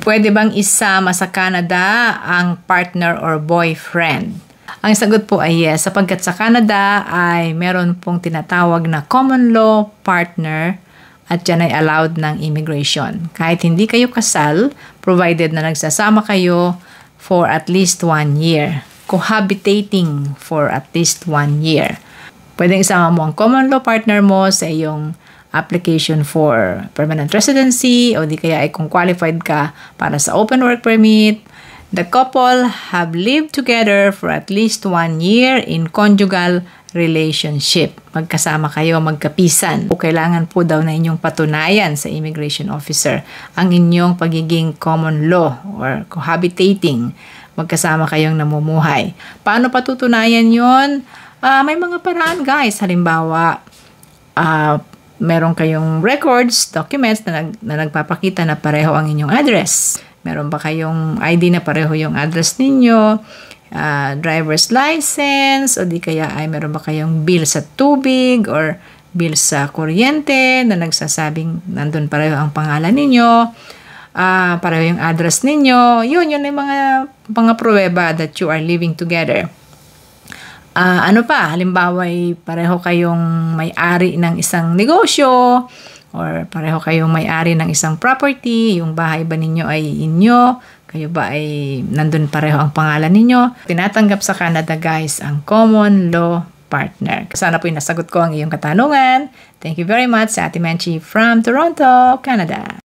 Pwede bang isama sa Canada ang partner or boyfriend? Ang sagot po ay yes, sapagkat sa Canada ay meron pong tinatawag na common law partner at yan ay allowed ng immigration. Kahit hindi kayo kasal, provided na nagsasama kayo for at least 1 year. Cohabitating for at least 1 year. Pwedeng isama mo ang common law partner mo sa iyong application for permanent residency o di kaya ay kung qualified ka para sa open work permit. The couple have lived together for at least 1 year in conjugal relationship. Magkasama kayo, magkapisan. O kailangan po daw na inyong patunayan sa immigration officer ang inyong pagiging common law or cohabitating. Magkasama kayong namumuhay. Paano patutunayan yon? May mga paraan guys. Halimbawa, meron kayong records, documents na nagpapakita na pareho ang inyong address. Meron ba kayong ID na pareho yung address ninyo? Driver's license? O di kaya ay meron ba kayong bill sa tubig or bill sa kuryente na nagsasabing nandun pareho ang pangalan ninyo? Pareho yung address ninyo? Yun yung mga pruweba that you are living together. Ano pa? Halimbawa ay pareho kayong may-ari ng isang negosyo or pareho kayong may-ari ng isang property, yung bahay ba ninyo ay inyo, kayo ba ay nandun pareho ang pangalan ninyo. Tinatanggap sa Canada guys ang common law partner. Sana po nasagot ko ang iyong katanungan. Thank you very much sa Ate Menchi from Toronto, Canada.